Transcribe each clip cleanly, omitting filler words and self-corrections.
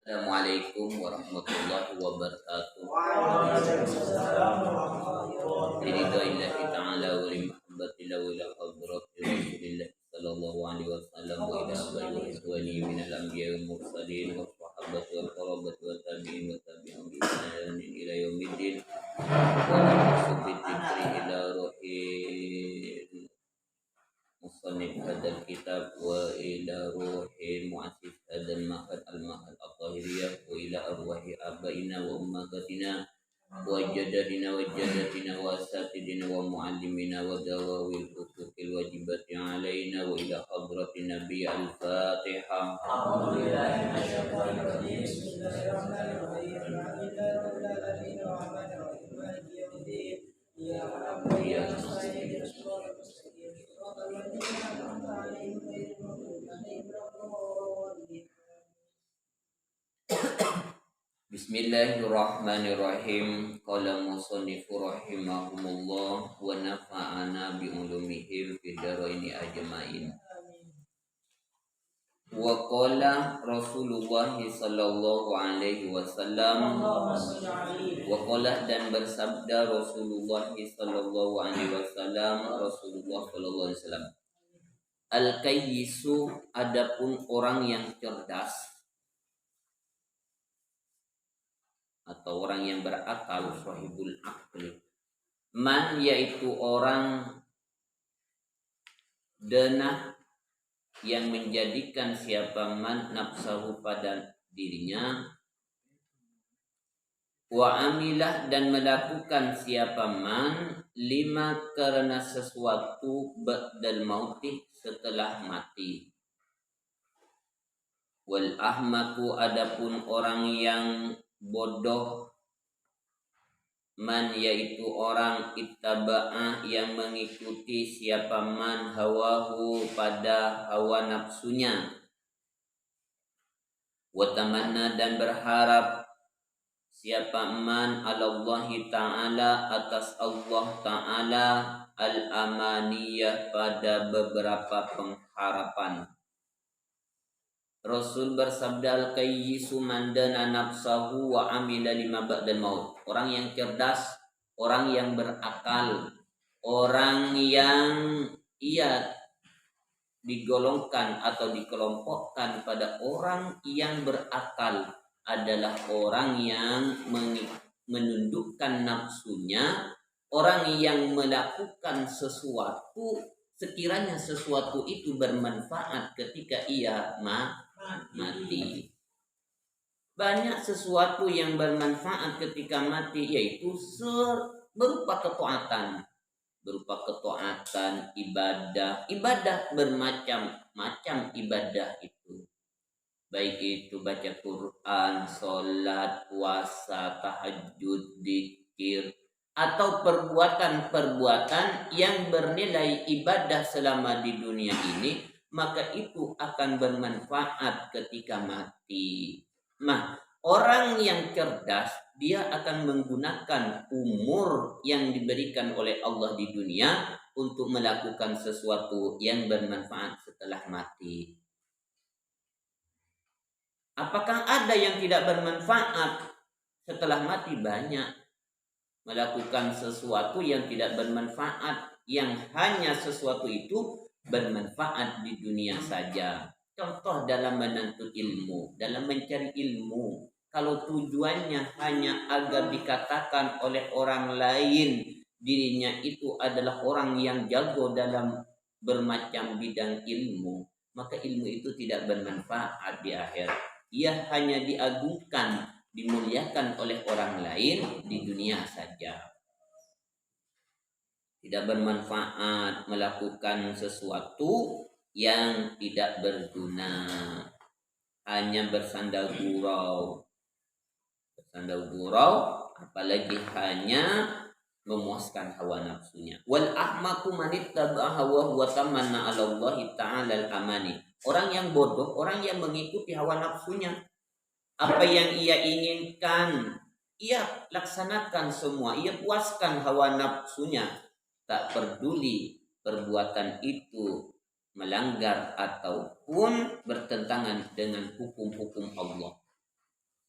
Assalamualaikum warahmatullahi wabarakatuh. Biridaillahi ta'ala wa li mahabbatillah wa ila hadrati Rasulillah sallallahu alaihi wasallam wa ila abai wa ikhwani minal anbiya wal mursalin wa sahabati wal qarabati wa tabi'in wa tabi'in bi ihsanin ila yaumiddin wa nafsu bi dzikri ila ruhil musannif hadzal kitab wa ila ruhil mu'assis hadzal ma'had al-ma'had at-tahiriyah wa ila arwahi abaina wa ummahatina wa jaddadina wa jaddatina wa asatidina wa muallimina wa dawawil huquqil wajibati alaina wa ila hadratin nabi al-fatihah. Alhamdulillahi minasyaitonir rajim. Bismillahirrahmanirrahim. Alhamdulillahirabbil alamin arrahmanir rahim yaumiddin. Iyyaka na'budu wa iyyaka nasta'in. Ihdinas siratal ladzina an'amta 'alaihim ghairil maghdubi 'alaihim waladdallin. Bismillahirrahmanirrahim. Qala musannifu rahimahumullah wa nafa'ana bi ulumihim fid dharaini ajmain. Wa qala Rasulullah sallallahu alaihi wasallam wa qala dan bersabda Rasulullah sallallahu alaihi wasallam al-kayyisu adapun orang yang cerdas atau orang yang berakal, sahibul akli, man yaitu orang denah yang menjadikan siapa man nafsahu pada dirinya, wa amilah dan melakukan siapa man lima karena sesuatu ba'dal mauti setelah mati. Wal ahmaku adapun orang yang bodoh man yaitu orang ittaba'ah yang mengikuti siapa man hawahu pada hawa nafsunya, wa tamanna dan berharap siapa man alallahi ta'ala atas Allah ta'ala al-amaniyah pada beberapa pengharapan. Rasul bersabda al-kayyisu man dana nafsahu wa amila lima ba'dal maut. Orang yang cerdas, orang yang berakal, orang yang ia digolongkan atau dikelompokkan pada orang yang berakal adalah orang yang menundukkan nafsunya, orang yang melakukan sesuatu sekiranya sesuatu itu bermanfaat ketika ia mati. Banyak sesuatu yang bermanfaat ketika mati, yaitu berupa ketaatan, ibadah bermacam-macam ibadah itu, baik itu baca Quran, sholat, puasa, tahajud, dzikir, atau perbuatan-perbuatan yang bernilai ibadah selama di dunia ini, maka itu akan bermanfaat ketika mati. Nah, orang yang cerdas dia akan menggunakan umur yang diberikan oleh Allah di dunia untuk melakukan sesuatu yang bermanfaat setelah mati. Apakah ada yang tidak bermanfaat setelah mati? Banyak. Melakukan sesuatu yang tidak bermanfaat, yang hanya sesuatu itu bermanfaat di dunia saja. Contoh dalam menuntut ilmu, dalam mencari ilmu, kalau tujuannya hanya agar dikatakan oleh orang lain dirinya itu adalah orang yang jago dalam bermacam bidang ilmu, maka ilmu itu tidak bermanfaat di akhirat. Ia hanya diagungkan, dimuliakan oleh orang lain di dunia saja. Tidak bermanfaat melakukan sesuatu yang tidak berguna, hanya bersandar gurau, apalagi hanya memuaskan hawa nafsunya. Wal ahmaku man ittaba'a hawa wa tamanna 'ala Allah ta'ala al-amani. Orang yang bodoh, orang yang mengikuti hawa nafsunya. Apa yang ia inginkan, ia laksanakan semua, ia puaskan hawa nafsunya, tak peduli perbuatan itu melanggar ataupun bertentangan dengan hukum-hukum Allah.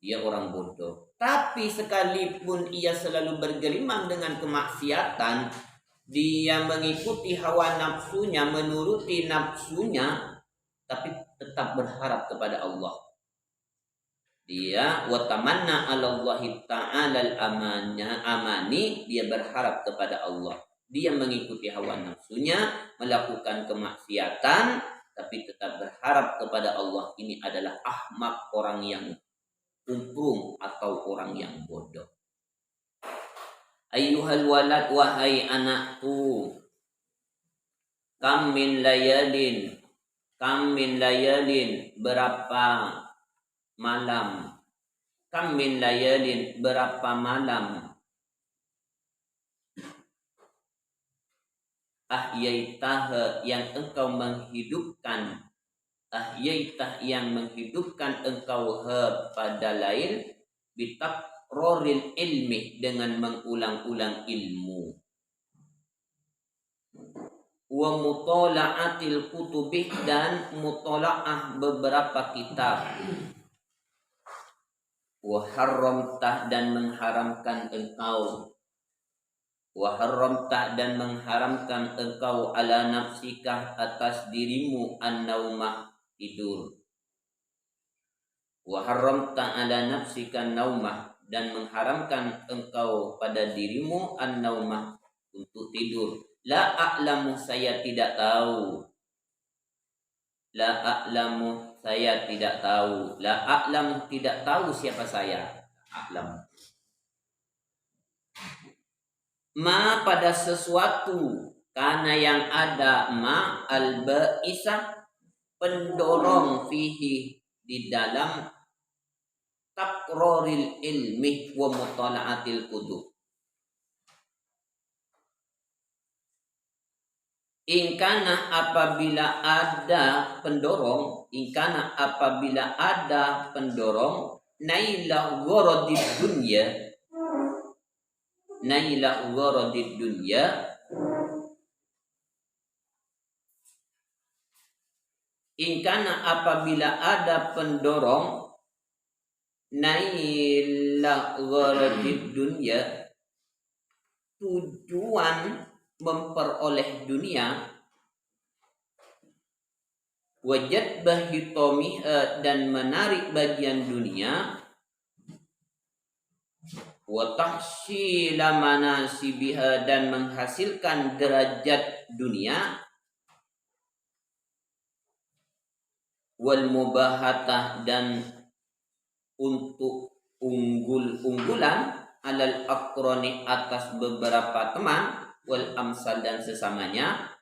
dia orang bodoh. Tapi sekalipun ia selalu bergelimang dengan kemaksiatan, dia mengikuti hawa nafsunya, menuruti nafsunya, tapi tetap berharap kepada Allah. Dia watamanna 'ala Allah ta'ala amani, dia berharap kepada Allah. Dia mengikuti hawa nafsunya, melakukan kemaksiatan, tapi tetap berharap kepada Allah. Ini adalah ahmak, orang yang umprung atau orang yang bodoh. Ayyuhal walad, wahai anakku, kam min layalin, berapa malam, kam min layalin, berapa malam, ahyaitah, yang engkau menghidupkan, ahyaitah, yang menghidupkan engkau pada lail, bitakroril ilmi, dengan mengulang-ulang ilmu, wa mutala'atil kutubih, dan mutala'ah beberapa kitab, wa haramtah, dan mengharamkan engkau, wa haramtah, dan mengharamkan engkau, ala nafsikah, atas dirimu, an-naumah, tidur, wa haramtah ala nafsika naumah, dan mengharamkan engkau pada dirimu, an-naumah, untuk tidur. La a'lamu, saya tidak tahu. La a'lamu, saya tidak tahu. La a'lamu, tidak tahu siapa saya. A'lamu. Ma, pada sesuatu, karena yang ada, ma al-ba'isah, pendorong, fihi, di dalam takroril ilmi wa mutala'atil kutub. Ingkana, apabila ada pendorong, ingkana, apabila ada pendorong, naila gharadid dunya, naila gharadid dunya, ingkana, apabila ada pendorong, naila gharadid dunya, tujuan memperoleh dunia, wajad bahitomiha, dan menarik bagian dunia, wa tahsila manasibiha, dan menghasilkan derajat dunia, wal mubahatah, dan untuk unggul-unggulan, alal akroni, atas beberapa teman, wal amsal, dan sesamanya,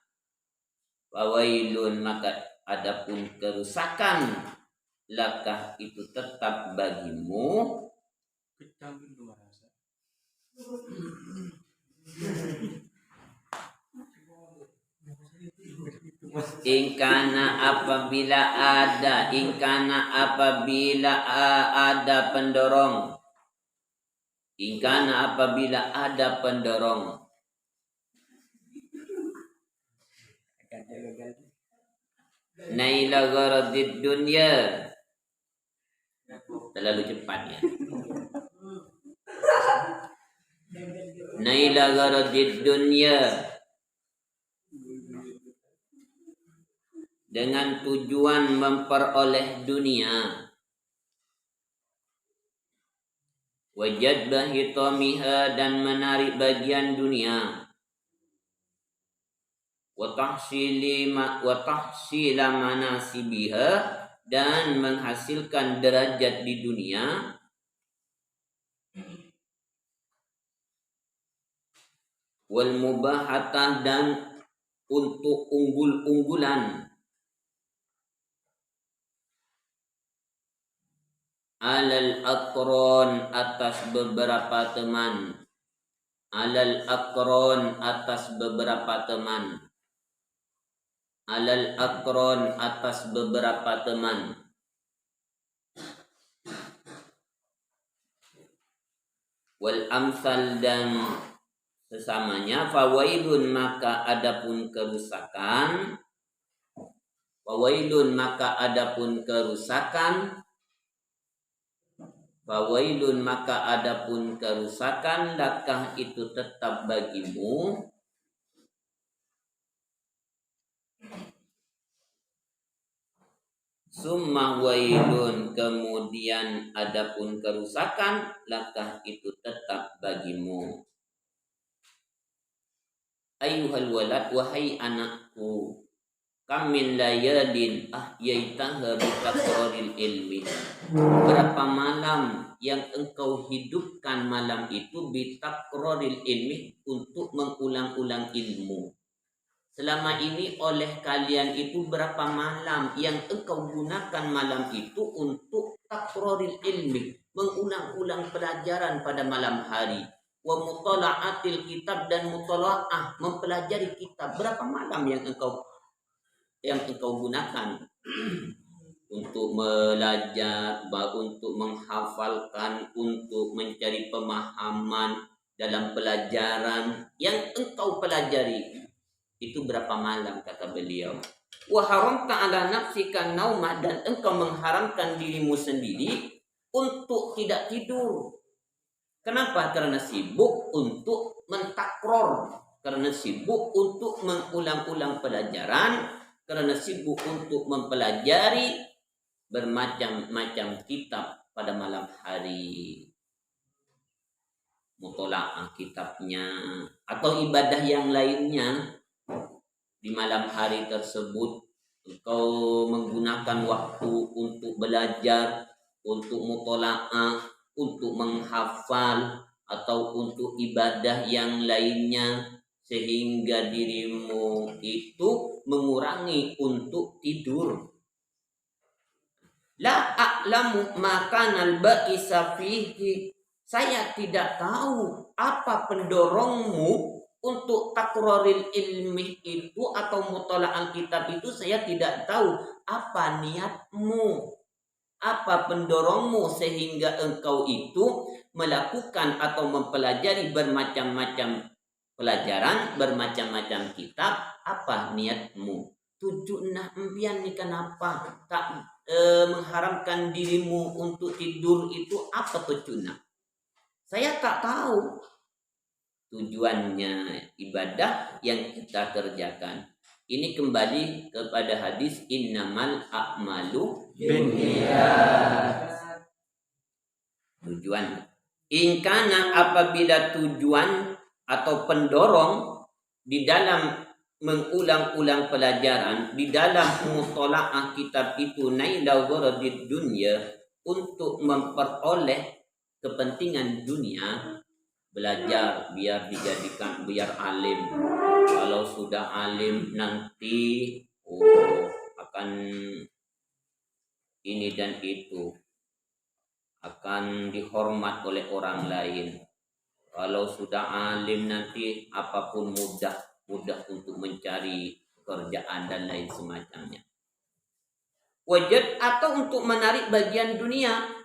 wawailun, maka adapun kerusakan, lakah, itu tetap bagimu, ingkana, apabila ada, ingkana, apabila ada pendorong, ingkana, apabila ada pendorong, naila gharadid dunya, terlalu cepat ya, naila gharadid dunya, dengan tujuan memperoleh dunia, wajad bahitomiha, dan menarik bagian dunia, wa tahsila manasibiha, dan menghasilkan derajat di dunia, wal mubahatah, dan untuk unggul-unggulan, alal akron, atas beberapa teman, alal akron, atas beberapa teman, alal akron, atas beberapa teman, wal amsal, dan sesamanya, fawailun, maka adapun kerusakan, fawailun, maka adapun kerusakan, Fawailun maka adapun kerusakan lakah itu tetap bagimu. Summa wailun kemudian adapun kerusakan lakah itu tetap bagimu. Ayuhal walad wahai anakku, kam min layalin ahyaitaha bitaqraril ilmi. Berapa malam yang engkau hidupkan malam itu bitaqraril ilmi untuk mengulang-ulang ilmu. Selama ini oleh kalian itu berapa malam yang engkau gunakan malam itu untuk taqraril ilmi, mengulang-ulang pelajaran pada malam hari. Wa mutala'atil kitab dan mutala'ah, mempelajari kitab. Berapa malam yang engkau gunakan untuk belajar, untuk menghafalkan, untuk mencari pemahaman dalam pelajaran yang engkau pelajari. Itu berapa malam, kata beliau. Wa haramta ala nafsika naumah, dan engkau mengharamkan dirimu sendiri untuk tidak tidur. Kenapa? Karena sibuk untuk mentakror, karena sibuk untuk mengulang-ulang pelajaran, karena sibuk untuk mempelajari bermacam-macam kitab pada malam hari. Mutola'ah kitabnya atau ibadah yang lainnya. Di malam hari tersebut engkau menggunakan waktu untuk belajar, untuk mutola'ah, untuk menghafal, atau untuk ibadah yang lainnya, sehingga dirimu itu mengurangi untuk tidur. La a'lamu makanal ba'isa fihi. Saya tidak tahu apa pendorongmu untuk takroril ilmi itu atau mutola'al kitab itu. Saya tidak tahu apa niatmu, apa pendorongmu sehingga engkau itu melakukan atau mempelajari bermacam-macam pelajaran, bermacam-macam kitab. Apa niatmu? Tujuannya empian ni kenapa tak mengharamkan dirimu untuk tidur itu, apa tujuannya? Saya tak tahu tujuannya ibadah yang kita kerjakan. Ini kembali kepada hadis innamal a'malu binniyat. Tujuan. Ingkana apabila tujuan atau pendorong di dalam mengulang-ulang pelajaran, di dalam mutola'ah kitab itu naila gharadid dunya, untuk memperoleh kepentingan dunia, belajar biar dijadikan biar alim. Kalau sudah alim nanti akan ini dan itu, akan dihormat oleh orang lain. Kalau sudah alim nanti apapun mudah untuk mencari pekerjaan dan lain semacamnya. Wajad atau untuk menarik bagian dunia.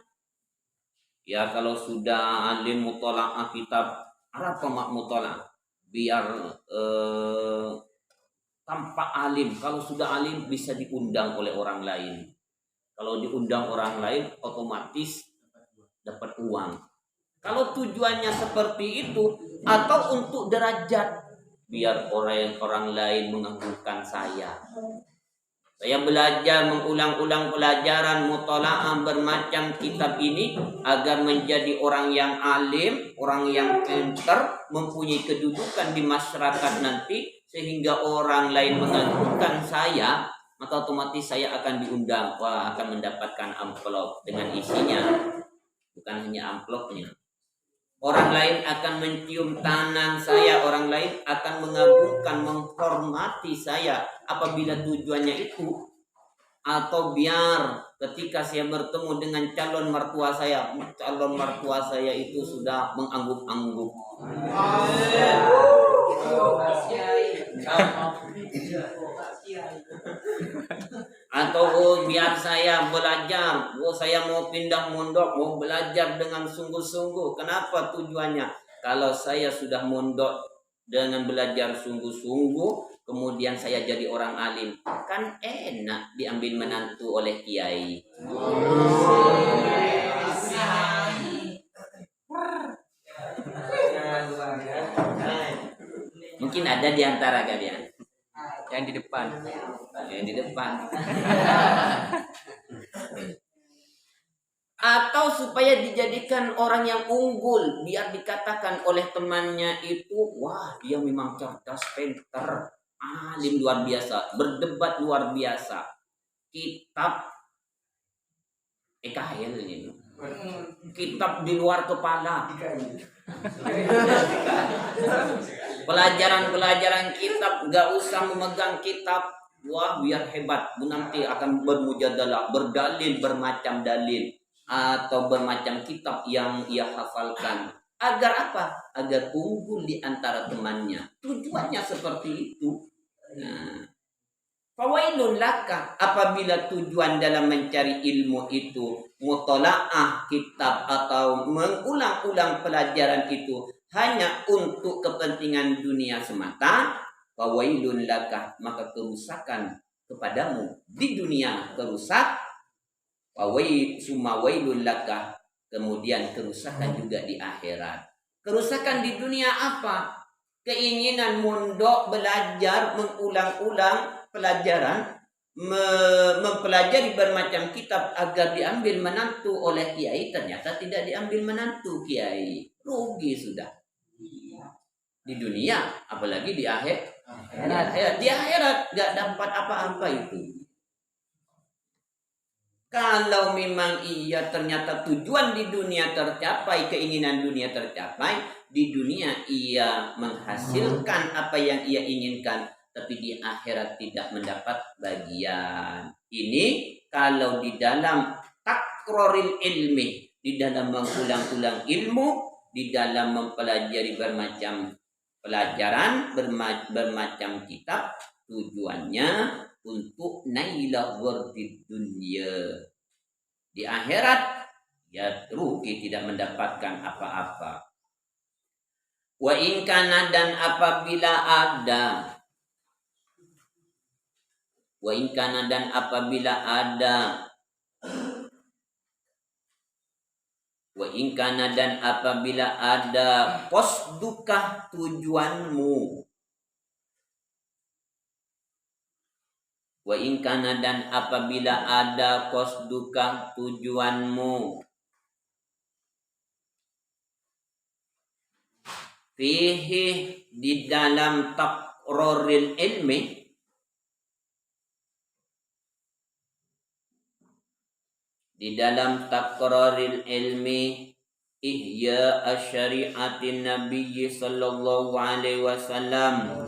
Ya kalau sudah alim mutola'ah kitab, apa mak mutola'ah? Biar tanpa alim, kalau sudah alim bisa diundang oleh orang lain. Kalau diundang orang lain otomatis dapat uang. Kalau tujuannya seperti itu, atau untuk derajat, biar orang lain mengagungkan saya. Saya belajar mengulang-ulang pelajaran mutola'ah bermacam kitab ini agar menjadi orang yang alim, orang yang pintar, mempunyai kedudukan di masyarakat nanti, sehingga orang lain mengagungkan saya, maka otomatis saya akan diundang, akan mendapatkan amplop dengan isinya. Bukan hanya amplopnya. Orang lain akan mencium tangan saya, orang lain akan mengagungkan, menghormati saya apabila tujuannya itu. Atau biar ketika saya bertemu dengan calon mertua saya itu sudah mengangguk-angguk. Atau biar saya belajar, saya mau pindah mondok, mau belajar dengan sungguh-sungguh. Kenapa tujuannya? Kalau saya sudah mondok dengan belajar sungguh-sungguh, kemudian saya jadi orang alim, kan enak diambil menantu oleh kiai. Mungkin ada di antara kalian yang di depan. yang di depan. Atau supaya dijadikan orang yang unggul, biar dikatakan oleh temannya itu, wah dia memang cerdas, pinter, alim luar biasa, berdebat luar biasa. Kitab EKL ini, kitab di luar kepala, pelajaran kitab, gak usah memegang kitab. Wah biar hebat, nanti akan bermujadalah, berdalil, bermacam dalil atau bermacam kitab yang ia hafalkan. Agar apa? Agar unggul di antara temannya. Tujuannya seperti itu. Nah, fawailun laka, apabila tujuan dalam mencari ilmu itu mutalaah kitab atau mengulang-ulang pelajaran itu hanya untuk kepentingan dunia semata, fawailun laka, maka kerusakan kepadamu di dunia kerusak, sumawailun laka, kemudian kerusakan juga di akhirat. Kerusakan di dunia apa? Keinginan mondok, belajar, mengulang-ulang pelajaran, mempelajari bermacam kitab agar diambil menantu oleh kiai, ternyata tidak diambil menantu kiai, rugi sudah di dunia, apalagi di akhirat. Di akhirat gak dapat apa-apa itu. Kalau memang iya ternyata tujuan di dunia tercapai, keinginan dunia tercapai, di dunia ia menghasilkan apa yang ia inginkan, tapi di akhirat tidak mendapat bagian. Ini kalau di dalam takroril ilmi, di dalam mengulang-ulang ilmu, di dalam mempelajari bermacam pelajaran, bermacam kitab, tujuannya untuk nailah wardid dunia. Di akhirat ya rugi, tidak mendapatkan apa-apa. Wa in kana, dan apabila ada, wa in kana, dan apabila ada, wa in kana, dan apabila ada qasduka, tujuanmu, wa in kana, dan apabila ada qasduka, tujuanmu, fihi, di dalam takroril ilmi, di dalam takroril ilmi, ihya asyariatin Nabi sallallahu alaihi wasallam,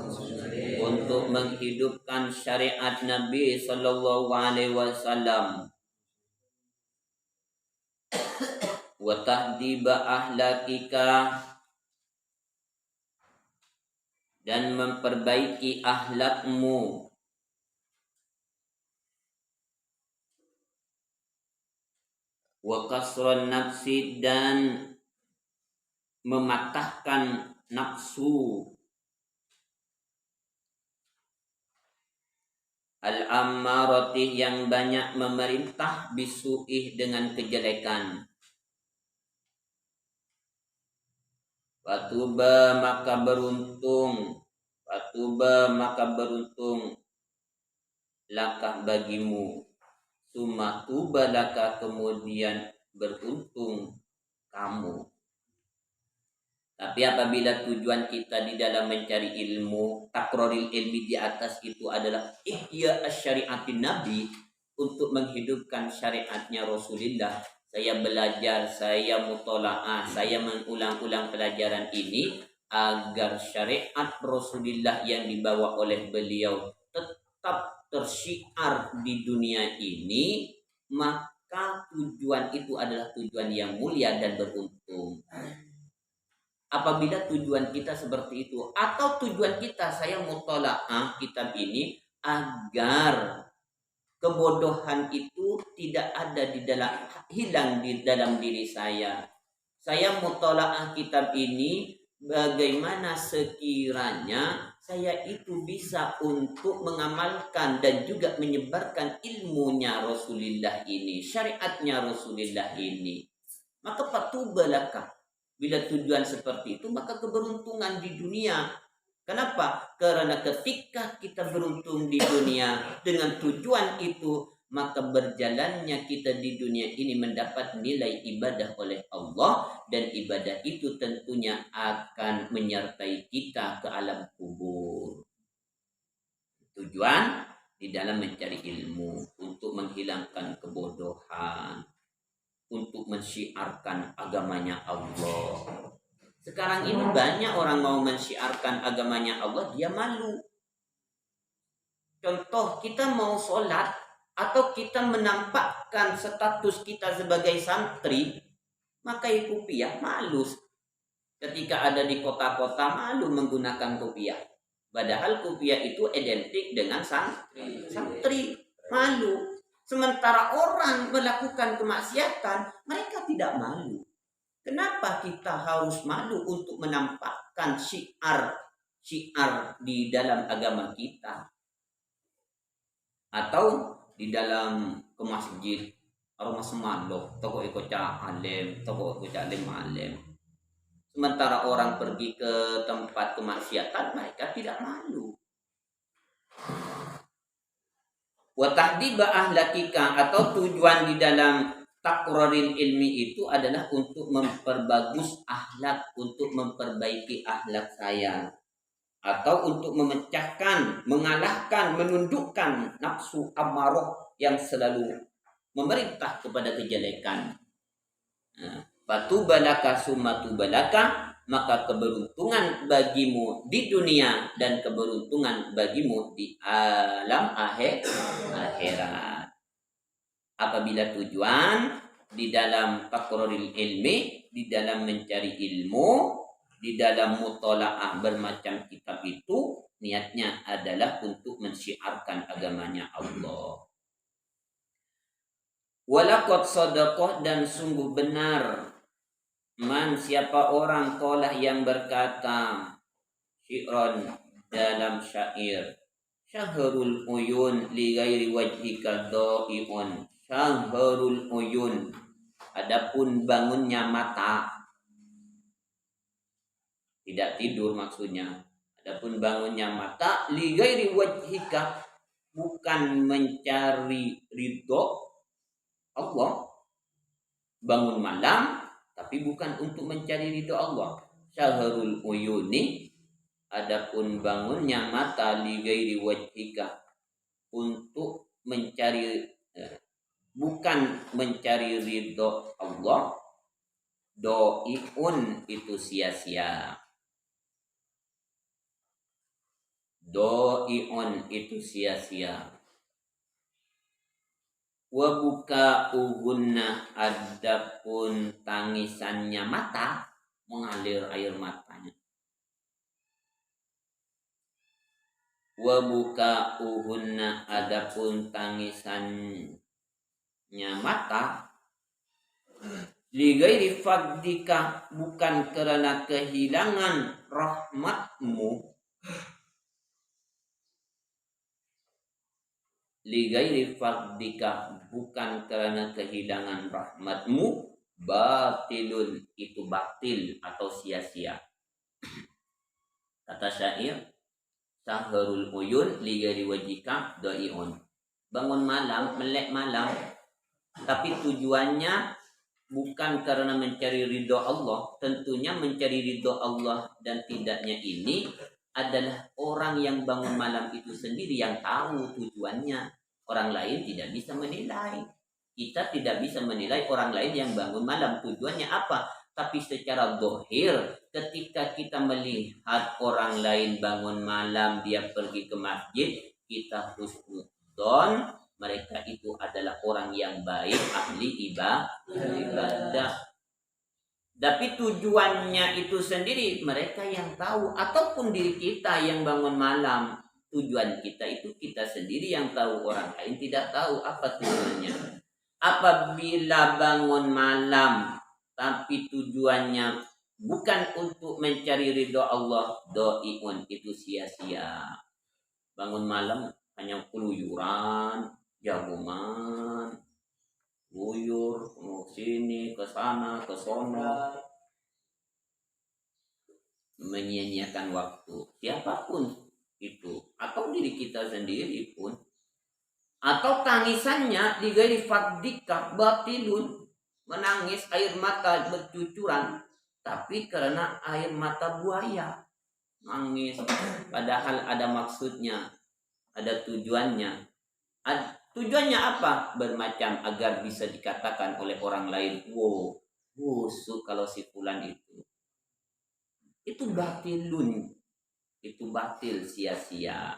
untuk menghidupkan syariat Nabi sallallahu alaihi wasallam, wa tahdiba ahlakika, dan memperbaiki akhlakmu, wa kasran nafsi, dan mematahkan nafsu, al-ammarati, yang banyak memerintah, bisu'ih, dengan kejelekan. Fatuba, maka beruntung, fatuba, maka beruntung, laka, bagimu, summa tuba laka, kemudian beruntung kamu. Tapi apabila tujuan kita di dalam mencari ilmu, takroril ilmi di atas itu adalah ihya asyariatin Nabi, untuk menghidupkan syariatnya Rasulullah. Saya belajar, saya mutola'ah, saya mengulang-ulang pelajaran ini agar syariat Rasulullah yang dibawa oleh beliau tetap tersiar di dunia ini, maka tujuan itu adalah tujuan yang mulia dan beruntung. Apabila tujuan kita seperti itu, atau tujuan kita saya mutola'ah kitab ini agar kebodohan itu tidak ada di dalam, hilang di dalam diri saya. Saya mutola'ah kitab ini bagaimana sekiranya saya itu bisa untuk mengamalkan dan juga menyebarkan ilmunya Rasulullah ini, syariatnya Rasulullah ini. Maka fatubalaka, bila tujuan seperti itu, maka keberuntungan di dunia Kenapa? Karena ketika kita beruntung di dunia dengan tujuan itu, maka berjalannya kita di dunia ini mendapat nilai ibadah oleh Allah, dan ibadah itu tentunya akan menyertai kita ke alam kubur. Tujuan di dalam mencari ilmu untuk menghilangkan kebodohan, untuk mensyiarkan agamanya Allah. Sekarang ini banyak orang mau mensyiarkan agamanya Allah, dia malu. Contoh, kita mau sholat atau kita menampakkan status kita sebagai santri, pakai kopiah, malu. Ketika ada di kota-kota, malu menggunakan kopiah. Padahal kopiah itu identik dengan santri, malu. Sementara orang melakukan kemaksiatan, mereka tidak malu. Kenapa kita harus malu untuk menampakkan syiar di dalam agama kita? Atau di dalam ke masjid, orang semalo, toko ikut alim, toko ikut alim. Sementara orang pergi ke tempat kemaksiatan, mereka tidak malu. Wa tahdiba ahlakika, atau tujuan di dalam takroril ilmi itu adalah untuk memperbagus akhlak, untuk memperbaiki akhlak saya, atau untuk memecahkan, mengalahkan, menundukkan nafsu amarah yang selalu memerintah kepada kejelekan. Batu balaka sumatu balaka, maka keberuntungan bagimu di dunia dan keberuntungan bagimu di alam akhirat. Apabila tujuan di dalam takroril ilmi, di dalam mencari ilmu, di dalam mutola'ah bermacam kitab itu, niatnya adalah untuk mensyiarkan agamanya Allah. Walaqad sadaqah, dan sungguh benar man, siapa orang, qala yang berkata, syi'ran, dalam syair, syahrul uyun li ghairi wajhika dha'iun. Syahrul uyun, adapun bangunnya mata, tidak tidur maksudnya. Adapun bangunnya mata, li ghairi wajhika, bukan mencari ridho Allah. Bangun malam tapi bukan untuk mencari ridho Allah. Syahrul uyuni, adapun bangunnya mata, li ghairi wajhika, untuk mencari bukan mencari ridho Allah. Doiun, itu sia-sia. Doiun, itu sia-sia. Wa buka uhunna, adapun tangisannya mata, mengalir air matanya. Wa buka uhunna, adapun tangisannya mata, li ghairi fadlika, bukan karena kehilangan rahmatmu. Li ghairi fadlika, bukan karena kehilangan rahmatmu. Batilun, itu batil atau sia-sia. Kata syair, sahrul uyun li ghairi wajhika dha'iun. Bangun malam, melek malam, tapi tujuannya bukan karena mencari ridho Allah. Tentunya mencari ridho Allah dan tidaknya ini adalah orang yang bangun malam itu sendiri yang tahu tujuannya. Orang lain tidak bisa menilai. Kita tidak bisa menilai orang lain yang bangun malam tujuannya apa. Tapi secara zahir, ketika kita melihat orang lain bangun malam, dia pergi ke masjid, kita husnudzon, mereka itu adalah orang yang baik, ahli ibadah. Tapi tujuannya itu sendiri mereka yang tahu, ataupun diri kita yang bangun malam. Tujuan kita itu kita sendiri yang tahu, orang lain tidak tahu apa tujuannya. Apabila bangun malam tapi tujuannya bukan untuk mencari ridho Allah, doiun, itu sia-sia. Bangun malam hanya keluyuran, jagungan, luyur ke sini, ke sana, ke sono. menyia-nyiakan waktu, siapapun itu, atau diri kita sendiri pun, atau tangisannya digari fadika batilun, menangis air mata bercucuran, tapi karena air mata buaya, nangis, padahal ada maksudnya, ada tujuannya. Tujuannya apa? Bermacam agar bisa dikatakan oleh orang lain, wow, busuk kalau si fulan itu batilun, itu batil, sia-sia.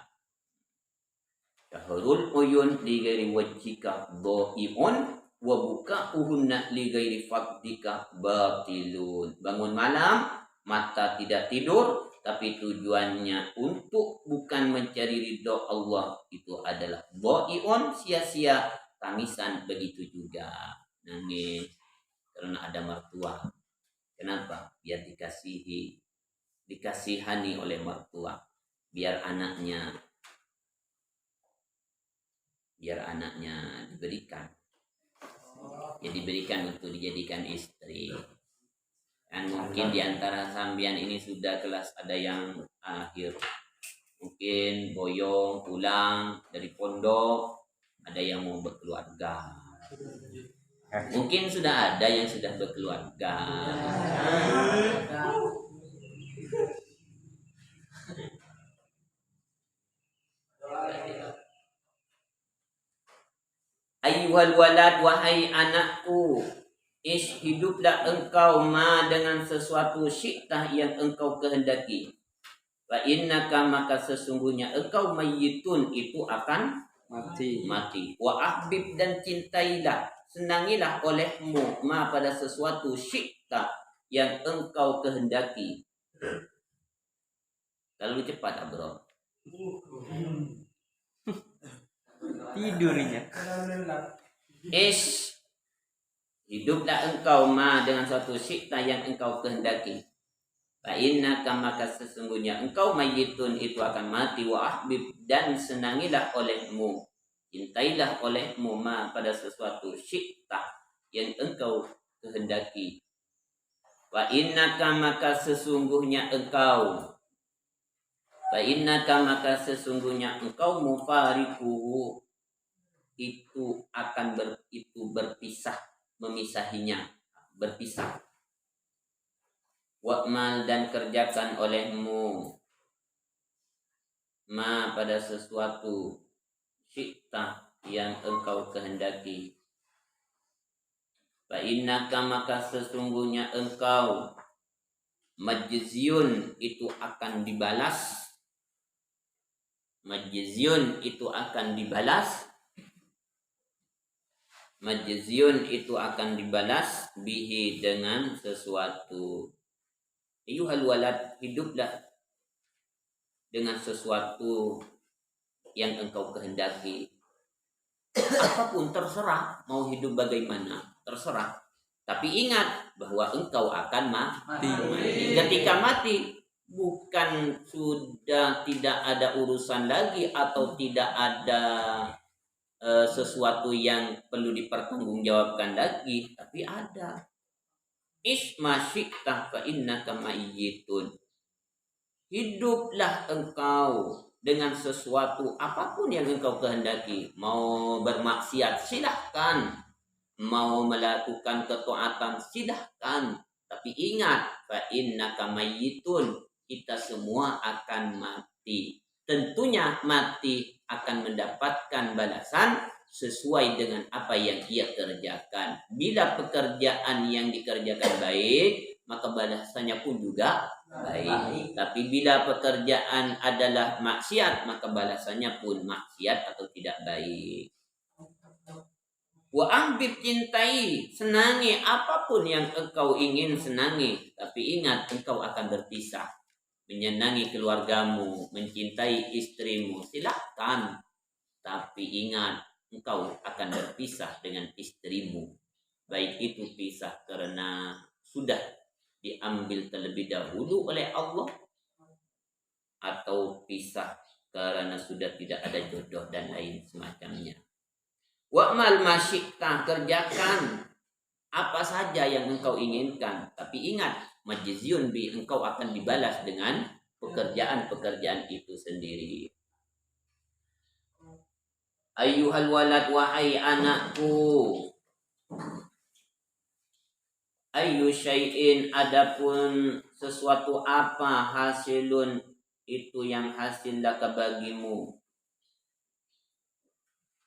Syahrul uyun li ghairi wajhika dha'iun wa buka'uhunna li ghairi fadlika batilun. Bangun malam, mata tidak tidur, tapi tujuannya untuk bukan mencari ridho Allah, itu adalah dha'iun, sia-sia. Tangisan begitu juga, nangis karena ada mertua. Kenapa? Biar dikasihani oleh mertua, biar anaknya diberikan, ya diberikan untuk dijadikan istri. Dan mungkin diantara sambian ini sudah kelas ada yang akhir, mungkin boyong pulang dari pondok, ada yang mau berkeluarga, mungkin sudah ada yang sudah berkeluarga. Ayyuhal walad, wahai anakku, hiduplah engkau ma dengan sesuatu syiktah yang engkau kehendaki. Wa innaka, maka sesungguhnya engkau mayyitun, itu akan mati. Wa ahbib, dan cintailah, senangilah olehmu ma pada sesuatu syiktah yang engkau kehendaki. Terlalu cepat, bro. Tidurnya. Hiduplah engkau ma dengan suatu syiktah yang engkau kehendaki. Fa innaka, maka sesungguhnya engkau mayyitun, itu akan mati. Wa ahbib, dan senangilah olehmu, cintailah olehmu ma pada sesuatu syiktah yang engkau kehendaki. Wa innaka, maka sesungguhnya engkau mufariquhu, itu akan berpisah, memisahinya, berpisah. Wa'mal, dan kerjakan olehmu ma pada sesuatu syiktah yang engkau kehendaki. Fa innaka, maka sesungguhnya engkau majziyun, itu akan dibalas. Majziyun itu akan dibalas bihi, dengan sesuatu. Ayyuhal walad, hiduplah dengan sesuatu yang engkau kehendaki. Apapun terserah, mau hidup bagaimana terserah. Tapi ingat bahwa engkau akan mati. Ketika mati, bukan sudah tidak ada urusan lagi, atau tidak ada sesuatu yang perlu dipertanggungjawabkan lagi, tapi ada. Isma syiktah fa innaka mayyitun. Hiduplah engkau dengan sesuatu apapun yang engkau kehendaki. Mau bermaksiat, silahkan. Mau melakukan ketaatan, silahkan. Tapi ingat, fa innaka mayyitun, kita semua akan mati. Tentunya mati akan mendapatkan balasan sesuai dengan apa yang ia kerjakan. Bila pekerjaan yang dikerjakan baik, maka balasannya pun juga baik. Tapi bila pekerjaan adalah maksiat, maka balasannya pun maksiat atau tidak baik. Wa ambib, cintai, senangi apapun yang engkau ingin senangi. Tapi ingat, engkau akan berpisah. Menyenangi keluargamu, mencintai istrimu, silahkan. Tapi ingat, engkau akan berpisah dengan istrimu. Baik itu pisah karena sudah diambil terlebih dahulu oleh Allah, atau pisah karena sudah tidak ada jodoh dan lain semacamnya. Wa'mal masyikta, kerjakan apa saja yang engkau inginkan. Tapi ingat, majziyun bi, engkau akan dibalas dengan pekerjaan-pekerjaan itu sendiri. Ayyuhal walad, wahai anakku. Ayyu syai'in, adapun sesuatu apa, hasilun itu yang hasil laka bagimu,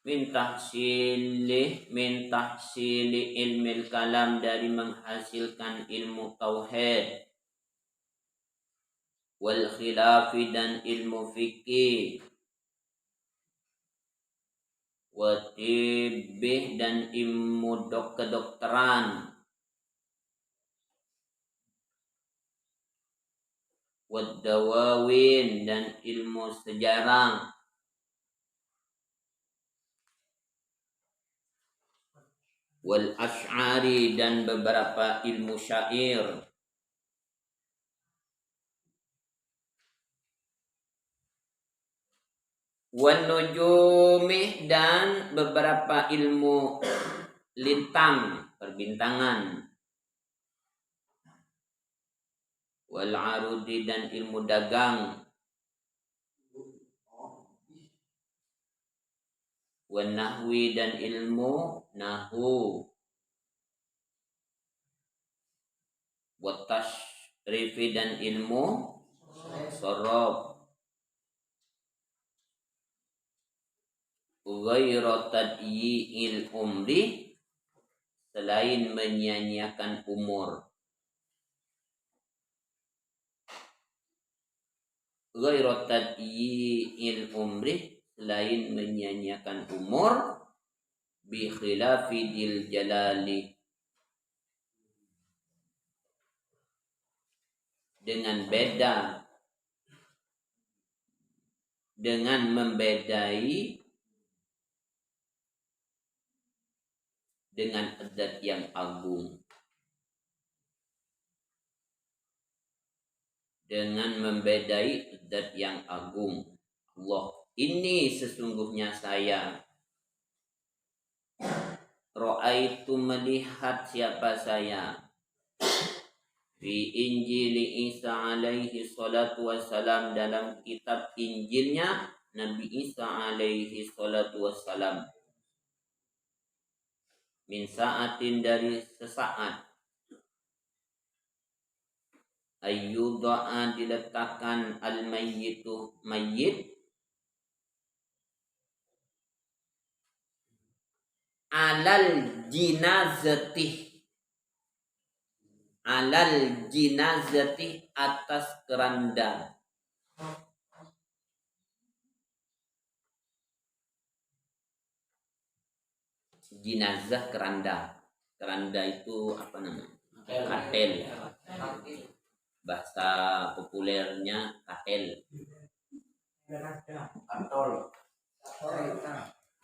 min tahsili ilmil kalam, dari menghasilkan ilmu tauhid, wal khilafi, dan ilmu fikih, wa tibbih, dan ilmu kedokteran, wa dawawin, dan ilmu sejarah, wal ash'ari, dan beberapa ilmu syair, wan nujumi, dan beberapa ilmu lintang, perbintangan, wal arudi, dan ilmu dagang, wan nahwi, dan ilmu nahwu, wat tasrifi, dan ilmu sorof, ghairu tadyi'il umri, selain menyia-nyiakan umur. Ghairu tadyi'il umri, selain menyia-nyiakan umur, bi khilafi dil jalali, dengan beda, dengan membedai dengan zat yang agung, dengan membedai zat yang agung. Allah, ini sesungguhnya saya, ra'aitu, melihat siapa saya, fi Injili Isa alaihi salatu wassalam, dalam kitab Injilnya Nabi Isa alaihi salatu wassalam, min sa'atin, dari sesaat, ayyuda'a, diletakkan, al mayyitu, mayyit, alal jinazati, atas keranda. Jinazah, keranda. Keranda itu apa namanya? Katel. Bahasa populernya katel.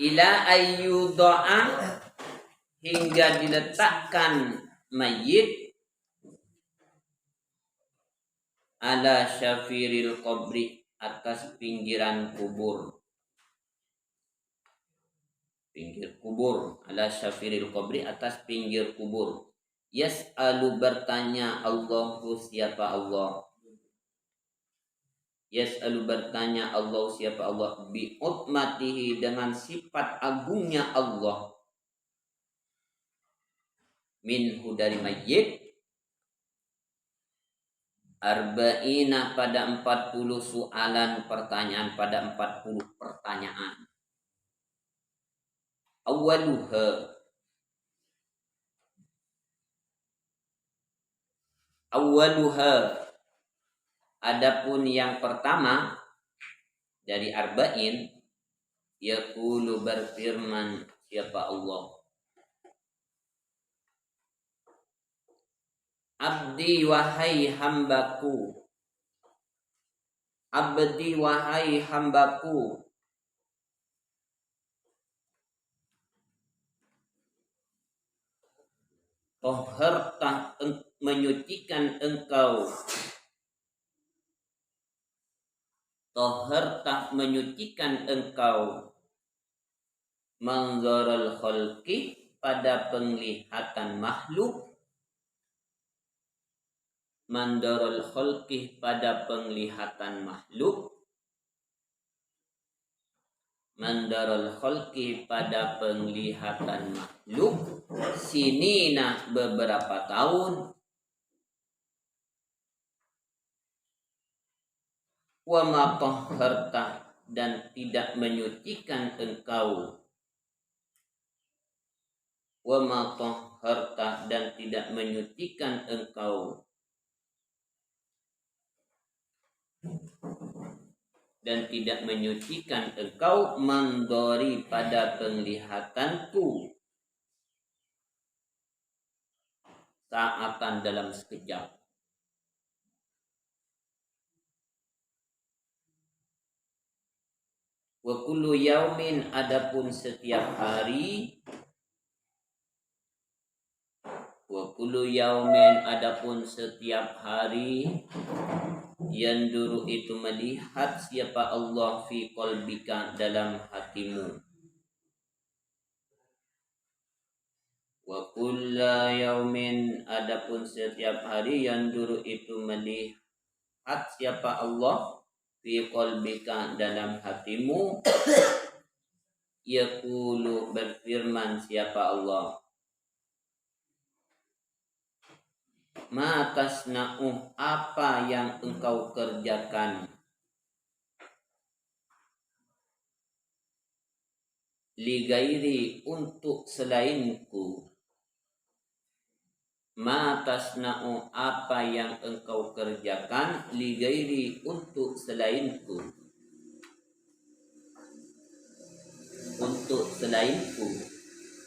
Ila ayyuda'a, hingga diletakkan mayit, ala syafiril qabri, atas pinggiran kubur. Pinggir kubur, ala syafiril qabri, atas pinggir kubur. Yas'alu, bertanya, Allahu, siapa Allah. Yas'alu, bertanya, Allah, siapa Allah, bi utmatihi, dengan sifat agungnya Allah, minhu, dari mayyit, arba'ina, pada 40 soalan, pertanyaan, pada 40 pertanyaan. Awaluha, adapun yang pertama dari arba'in, yaqulu, berfirman siapa Allah, abdi, wahai hambaku, abdi, wahai hambaku, toharta, menyucikan engkau, toharta, menyucikan engkau, manzaral khalqi, pada penglihatan makhluk, mandarul khalqi pada penglihatan makhluk, mandarul khalqi pada penglihatan makhluk, sinina beberapa tahun, wa ma tahharta dan tidak menyucikan engkau, wa ma tahharta dan tidak menyucikan engkau, dan tidak menyucikan engkau mandori pada penglihatanku, saatan dalam sekejap. Wa kullu yaumin adapun setiap hari, wa kullu yaumin adapun setiap hari, yanduru itu melihat siapa Allah fi qalbika dalam hatimu. Wa kulla yaumin adapun setiap hari, yanduru itu melihat siapa Allah fi qalbika dalam hatimu, yaqulu berfirman siapa Allah, ma tasna'u apa yang engkau kerjakan, li gairi untuk selainku, ma tasna'u apa yang engkau kerjakan, li gairi untuk selainku, untuk selainku,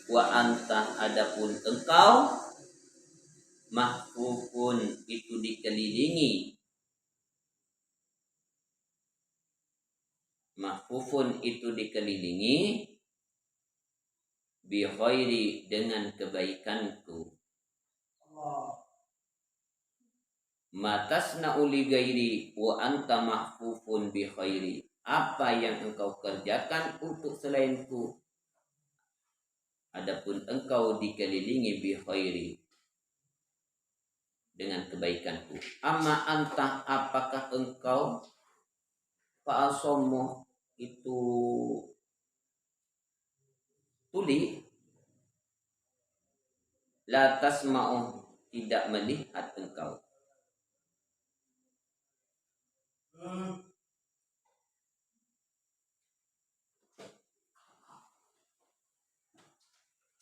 wa anta adapun engkau, mahfufun itu dikelilingi, mahfufun itu dikelilingi, bi khairi dengan kebaikanku. Matasna'u li gairi wa anta mahfufun bi khairi, apa yang engkau kerjakan untuk selainku, adapun engkau dikelilingi bi khairi dengan kebaikanku. Amma anta apakah engkau, fa'asomu itu tuli, la tasma'u tidak melihat engkau.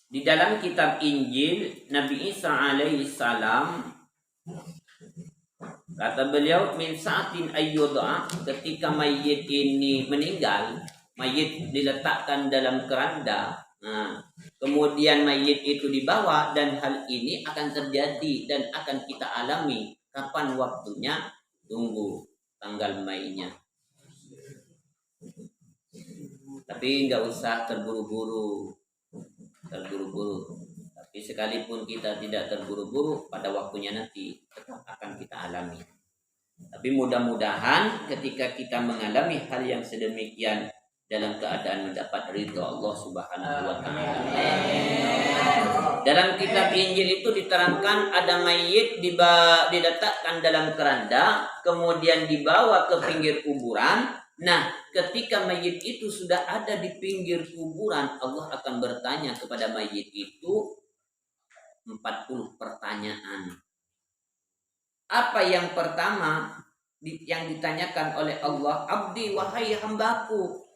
Di dalam kitab Injil Nabi Isa alaihi salam, kata beliau, min sa'atin ayyudha, ketika mayit ini meninggal, mayit diletakkan dalam keranda, kemudian mayit itu dibawa, dan hal ini akan terjadi dan akan kita alami. Kapan waktunya? Tunggu tanggal mainnya. Tapi nggak usah terburu-buru. Tapi sekalipun kita tidak terburu-buru, pada waktunya nanti tetap akan kita alami. Tapi mudah-mudahan ketika kita mengalami hal yang sedemikian dalam keadaan mendapat ridho Allah Subhanahu wa taala. Dalam kitab Injil itu diterangkan ada mayit diletakkan dalam keranda, kemudian dibawa ke pinggir kuburan. Nah, ketika mayit itu sudah ada di pinggir kuburan, Allah akan bertanya kepada mayit itu 40 pertanyaan. Apa yang pertama yang ditanyakan oleh Allah? Abdi, wahai hambaku,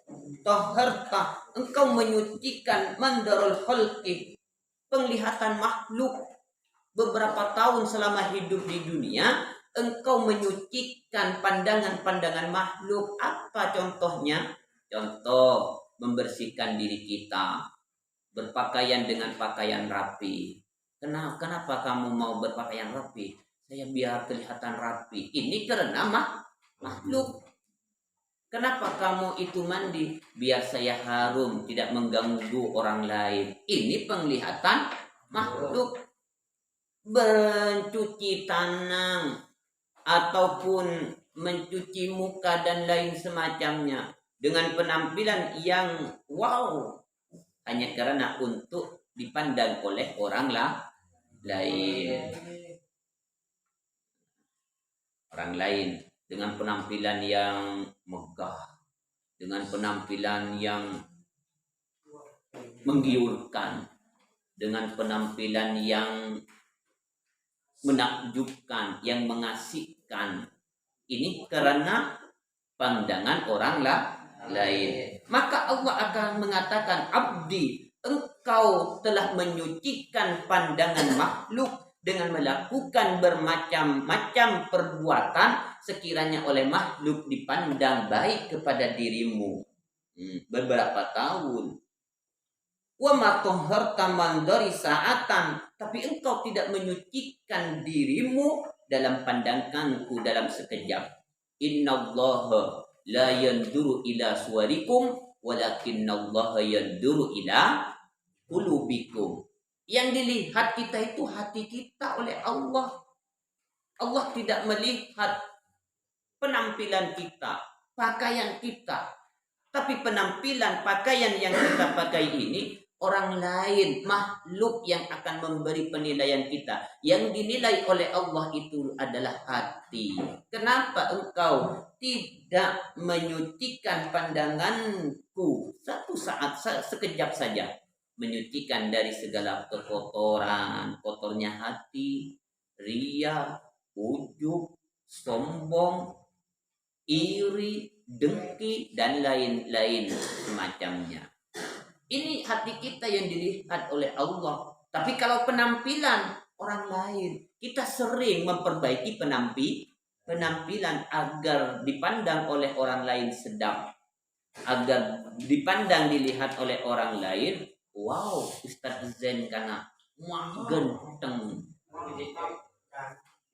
taharta, engkau menyucikan mandarul khalqi, penglihatan makhluk, beberapa tahun selama hidup di dunia, engkau menyucikan pandangan-pandangan makhluk. Apa contohnya? Contoh, membersihkan diri kita, berpakaian dengan pakaian rapi. Kenapa kamu mau berpakaian rapi? Saya biar kelihatan rapi. Ini karena makhluk. Kenapa kamu itu mandi? Biar saya harum, tidak mengganggu orang lain. Ini penglihatan makhluk. Mencuci tangan ataupun mencuci muka dan lain semacamnya dengan penampilan yang wow, hanya karena untuk dipandang oleh orang lain. orang lain dengan penampilan yang megah, dengan penampilan yang menggiurkan, dengan penampilan yang menakjubkan, yang mengasihkan. Ini karena pandangan orang lain. Maka Allah akan mengatakan, abdi, engkau telah menyucikan pandangan makhluk dengan melakukan bermacam-macam perbuatan sekiranya oleh makhluk dipandang baik kepada dirimu. Beberapa tahun. Wa ma tahharta man dari saatan, tapi engkau tidak menyucikan dirimu dalam pandanganku dalam sekejap. Innallaha la yanduru ila suwarikum walakinallaha yanduru ila qulubikum. Yang dilihat kita itu hati kita oleh Allah. Allah tidak melihat penampilan kita, pakaian kita. Tapi penampilan pakaian yang kita pakai ini orang lain, makhluk yang akan memberi penilaian kita. Yang dinilai oleh Allah itu adalah hati. Kenapa engkau tidak menyucikan pandanganku satu saat, sekejap saja? Menyucikan dari segala kekotoran, kotornya hati, ria, ujub, sombong, iri, dengki, dan lain-lain semacamnya. Ini hati kita yang dilihat oleh Allah. Tapi kalau penampilan orang lain, kita sering memperbaiki penampilan agar dipandang oleh orang lain sedap, agar dipandang dilihat oleh orang lain. Wow, Ustadz Zen karena ganteng.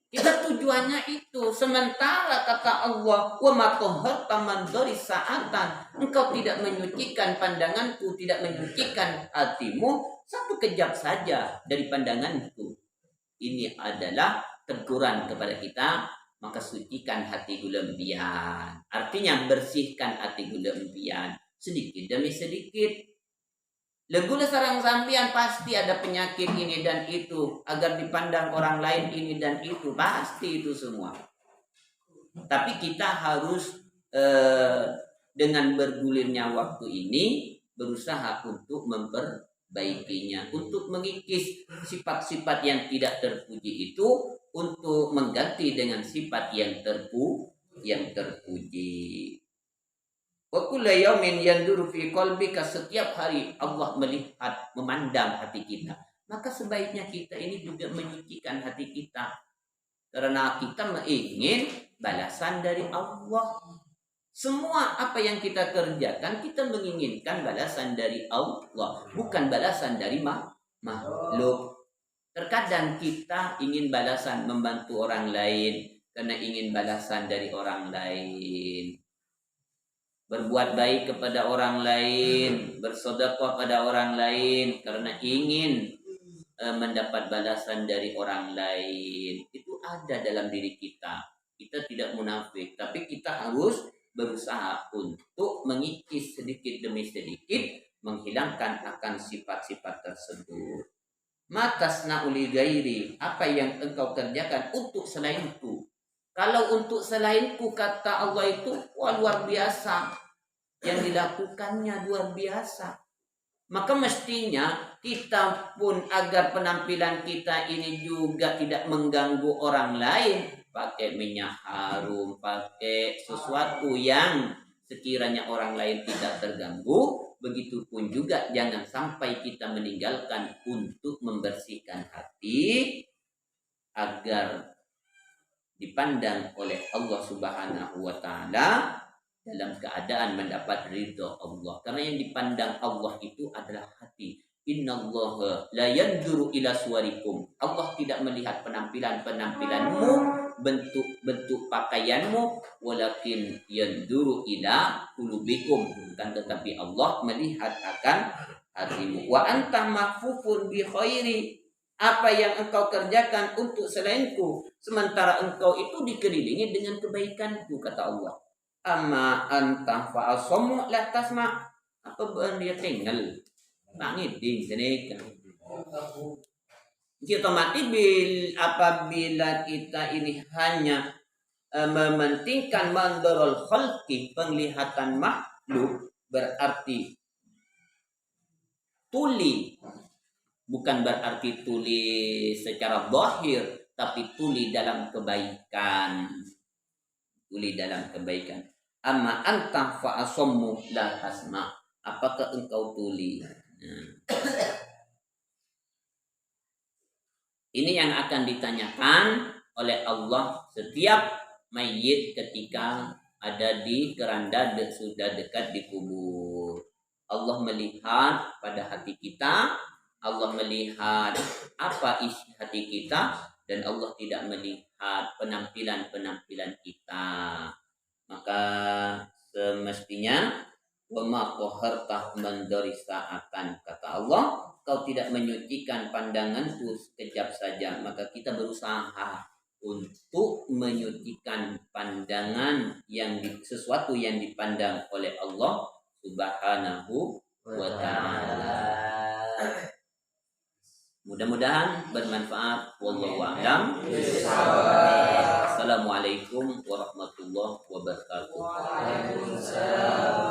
Kita tujuannya itu. Sementara kata Allah, wa ma tahharta man dari saatan, engkau tidak menyucikan pandanganku, tidak menyucikan hatimu satu kejap saja dari pandanganku. Ini adalah teguran kepada kita. Maka sucikan hati gulembian. Artinya bersihkan hati gulembian sedikit demi sedikit. Legula sarang sampian pasti ada penyakit ini dan itu, agar dipandang orang lain ini dan itu, pasti itu semua. Tapi kita harus dengan bergulirnya waktu ini berusaha untuk memperbaikinya, untuk mengikis sifat-sifat yang tidak terpuji itu, untuk mengganti dengan sifat yang terpuji. Wa kullu yawmin yanduru fi qalbika, setiap hari Allah melihat, memandang hati kita. Maka sebaiknya kita ini juga menyucikan hati kita. Karena kita ingin balasan dari Allah. Semua apa yang kita kerjakan, kita menginginkan balasan dari Allah, bukan balasan dari makhluk. Terkadang kita ingin balasan membantu orang lain karena ingin balasan dari orang lain. Berbuat baik kepada orang lain, bersedekah pada orang lain karena ingin mendapat balasan dari orang lain. Itu ada dalam diri kita. Kita tidak munafik, tapi kita harus berusaha untuk mengikis sedikit demi sedikit, menghilangkan akan sifat-sifat tersebut. Matasna uli gairi, apa yang engkau kerjakan untuk selainku. Kalau untuk selainku, kata Allah itu, wah, luar biasa. Yang dilakukannya luar biasa. Maka mestinya kita pun agar penampilan kita ini juga tidak mengganggu orang lain. Pakai minyak harum, pakai sesuatu yang sekiranya orang lain tidak terganggu. Begitupun juga jangan sampai kita meninggalkan untuk membersihkan hati agar dipandang oleh Allah Subhanahu wa Ta'ala dalam keadaan mendapat ridho Allah. Karena yang dipandang Allah itu adalah hati. Innallaha la yanzuru ila suwarikum. Allah tidak melihat penampilanmu, bentuk pakaianmu, walakin yanzuru ila qulubikum. Bukan, tetapi Allah melihat akan hatimu. Wa anta mahfufun bi khairi. Apa yang engkau kerjakan untuk selainku, sementara engkau itu dikelilingi dengan kebaikanku, kata Allah. Amma anta fa'asomu la tasma. Apa dia tinggal pangiding sini kan. Kita mati apabila kita ini hanya mementingkan mandorul khalqi, penglihatan makhluk, berarti tuli, bukan berarti tuli secara zahir, tapi tuli dalam kebaikan. Tuli dalam kebaikan. Amma anta fa asammu la tasma. Apakah engkau tuli? Ini yang akan ditanyakan oleh Allah setiap mayit ketika ada di keranda sudah dekat dikubur. Allah melihat pada hati kita, Allah melihat apa isi hati kita, dan Allah tidak melihat penampilan-penampilan kita. Maka semestinya wama qahartah mandari sa'atan, kata Allah, kau tidak menyucikan pandanganku sekejap saja, maka kita berusaha untuk menyucikan pandangan yang sesuatu yang dipandang oleh Allah Subhanahu wa ta'ala. Mudah-mudahan bermanfaat. Wallahu a'lam. Assalamualaikum warahmatullahi wabarakatuh.